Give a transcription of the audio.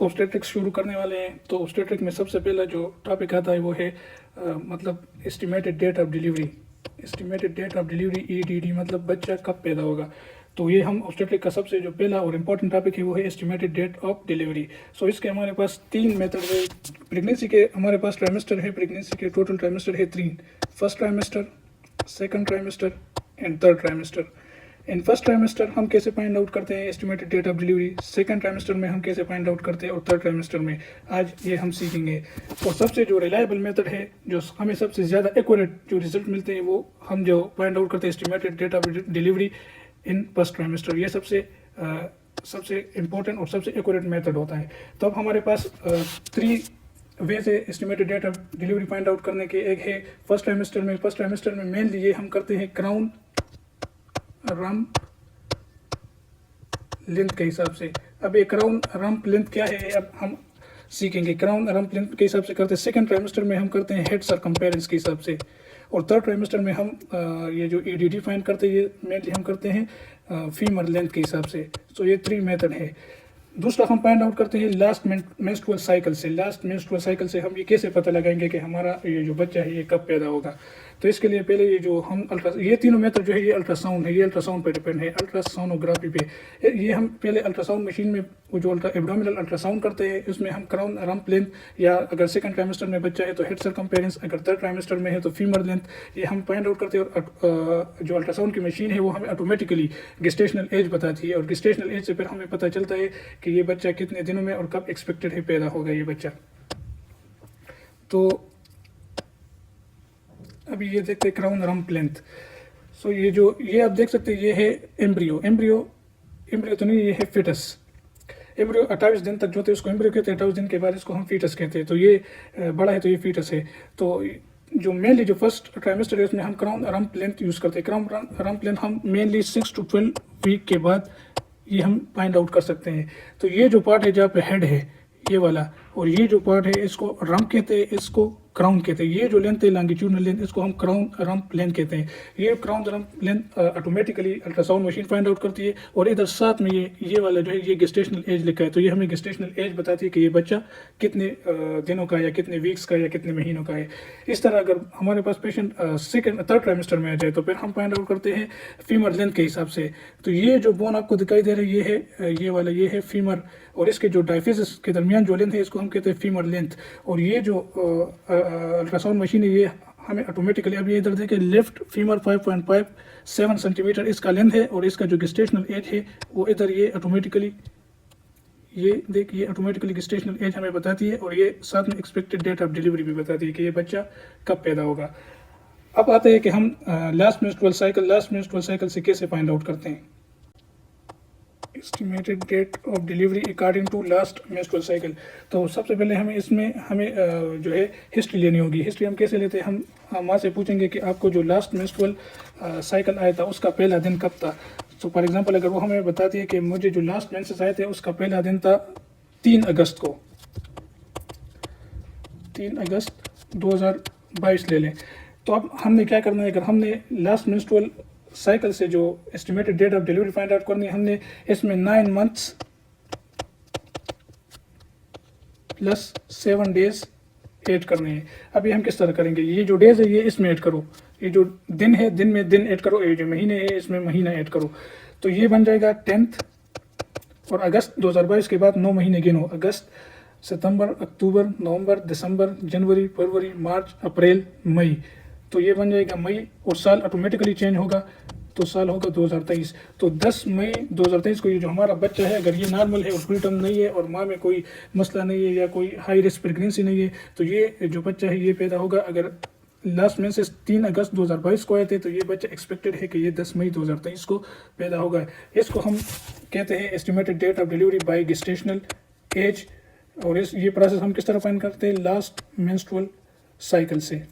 Obstetrics शुरू करने वाले हैं। तो ऑब्स्टेट्रिक में सबसे पहला जो टॉपिक आता है वो है मतलब estimated date of delivery. Estimated date of delivery EDD मतलब बच्चा कब पैदा होगा। तो ये हम ऑब्स्टेट्रिक का सबसे जो पहला और इम्पॉर्टेंट टॉपिक है वो है estimated date of delivery. So इसके हमारे पास 3 मेथड है। प्रेगनेंसी के हमारे पास ट्राइमेस्टर है, प्रेगनेंसी के टोटल ट्राइमेस्टर है 3, first trimester, second trimester and third trimester. In first trimester हम कैसे फाइंड आउट करते हैं estimated date of delivery, second trimester में हम कैसे फाइंड आउट करते हैं और थर्ड ट्राइमेस्टर में आज ये हम सीखेंगे। और सबसे जो रिलायबल मेथड है, जो हमें सबसे ज़्यादा एक्यूरेट जो रिजल्ट मिलते हैं, वो हम जो फाइंड आउट करते हैं estimated date of delivery in first trimester. ये सबसे इम्पोर्टेंट और सबसे एक्यूरेट मेथड होता है। तो अब हमारे पास 3 वे से estimated date of delivery find out करने के। एक है फर्स्ट ट्राइमेस्टर में मेनली ये हम करते हैं क्राउन रंप लेंथ के हिसाब से। अब ये क्राउन रंप लेंथ क्या है अब हम सीखेंगे। क्राउन रंप लेंथ के हिसाब से करते हैं। सेकंड ट्राइमेस्टर में हम करते हैं हेड सरकमफेरेंस के हिसाब से। और थर्ड ट्राइमेस्टर में हम ये जो EDD फाइंड करते हैं ये मेनली हम करते हैं फीमर लेंथ के हिसाब से। तो ये 3 मेथड है। दूसरा हम फाइंड आउट करते हैं लास्ट मेंस्ट्रुअल साइकिल से। लास्ट मेंस्ट्रुअल साइकिल से हम ये कैसे पता लगाएंगे कि हमारा ये जो बच्चा है ये कब पैदा होगा। तो इसके लिए पहले ये जो हम ये तीनों मेथड जो है ये अल्ट्रासाउंड है, ये अल्ट्रासाउंड पे डिपेंड है, अल्ट्रासोनोग्राफी पे। ये हम पहले अल्ट्रासाउंड मशीन में वो जो एब्डोमिनल अल्ट्रासाउंड करते हैं उसमें हम क्राउन रंप लेंथ, या अगर सेकंड ट्राइमेस्टर में बच्चा है तो हेड सरकमफेरेंस, अगर थर्ड ट्राइमेस्टर में है तो फीमर लेंथ, ये हम फाइंड आउट करते हैं। और जो अल्ट्रासाउंड की मशीन है वो हमें ऑटोमेटिकली गेस्टेशनल एज बताती है, और गेस्टेशनल एज से फिर हमें पता चलता है कि ये बच्चा कितने दिनों में और कब एक्सपेक्टेड है पैदा होगा ये बच्चा। तो अभी ये देखते हैं क्राउन रंप लेंथ। सो ये आप देख सकते हैं ये है एम्ब्रियो तो नहीं, ये है फिटस। एम्ब्रियो 28 दिन तक जो थे उसको एम्ब्रियो कहते हैं, 28 दिन के बाद इसको हम फीटस कहते हैं। तो ये बड़ा है तो ये फीटस है। तो जो मेनली जो फर्स्ट ट्राइमेस्टर है उसमें हम क्राउन रंप लेंथ यूज़ करते हैं। क्राउन रंप लेंथ हम मेनली 6 to 12 वीक के बाद ये हम फाइंड आउट कर सकते हैं। तो ये जो पार्ट है जहाँ पे हेड है ये वाला, और ये जो पार्ट है इसको रंप कहते हैं, इसको क्राउन कहते हैं। ये जो लेंथ है लॉन्गिट्यूडनल लेंथ, इसको हम क्राउन रंप लेंथ कहते हैं। ये crown rump length automatically ultrasound machine find out करती है। और इधर साथ में ये वाला जो है ये गेस्टेशनल एज लिखा है। तो ये हमें गेस्टेशनल एज बताती है कि ये बच्चा कितने दिनों का या कितने वीक्स का या कितने महीनों का है। इस तरह अगर हमारे पास पेशेंट थर्ड ट्राइमेस्टर में आ जाए तो फिर हम फाइंड आउट करते हैं फीमर लेंथ के हिसाब से। तो ये जो बोन आपको दिखाई दे रहा है ये है ये वाला, ये है फीमर, और इसके जो डायफिसिस के दरमियान जो लेंथ है इसको हम कहते हैं फीमर लेंथ। और ये जो अल्ट्रासाउंड मशीन है ये हमें ऑटोमेटिकली, अब ये इधर देखिए लेफ्ट फीमर 5.57 सेंटीमीटर इसका लेंथ है, और इसका जो गेस्टेशनल एज है वो इधर ये ऑटोमेटिकली ऑटोमेटिकली गेस्टेशनल एज हमें बताती है। और ये साथ में एक्सपेक्टेड डेट ऑफ डिलीवरी भी बताती है कि ये बच्चा कब पैदा होगा। अब आते हैं कि हम लास्ट मेंस्ट्रुअल साइकिल से कैसे फाइंड आउट करते हैं estimated date of delivery according to last menstrual cycle. तो सबसे पहले हमें जो है हिस्ट्री लेनी होगी। हिस्ट्री हम कैसे लेते हैं, हम माँ से पूछेंगे कि आपको जो लास्ट मेंस्ट्रुअल साइकिल आया था उसका पहला दिन कब था। तो फॉर एग्जांपल अगर वो हमें बताती है कि मुझे जो लास्ट मेंसेस आए थे उसका पहला दिन था 3 अगस्त को, 3 अगस्त 2022 ले लें। तो अब हमने क्या करना है, अगर हमने लास्ट मेंस्ट्रुअल साइकिल से जो estimated date of delivery find out करनी है, हमने इसमें 9 months प्लस 7 days ऐड करने हैं। अभी हम किस तरह करेंगे, ये जो डेज है ये इसमें ऐड करो, ये जो दिन है दिन में दिन ऐड करो, ये जो महीने है इसमें महीना ऐड करो। तो ये बन जाएगा 10th, और अगस्त 2022 के बाद 9 महीने गिनो, अगस्त, सितंबर, अक्टूबर, नवंबर, दिसंबर, जनवरी, फरवरी, मार्च, अप्रैल, मई। तो ये बन जाएगा मई, और साल ऑटोमेटिकली चेंज होगा तो साल होगा 2023। तो 10 मई 2023 को ये जो हमारा बच्चा है अगर ये नॉर्मल है और फुल टर्म नहीं है और माँ में कोई मसला नहीं है या कोई हाई रिस्क प्रेगनेंसी नहीं है, तो ये जो बच्चा है ये पैदा होगा। अगर लास्ट मेंसेस 3 अगस्त 2022 को आए थे तो ये बच्चा एक्सपेक्टेड है कि ये 10 मई 2023 को पैदा होगा। इसको हम कहते हैं estimated date of delivery by gestational age. और ये प्रोसेस हम किस तरह फाइंड करते हैं, लास्ट मेंस्ट्रुअल साइकिल से।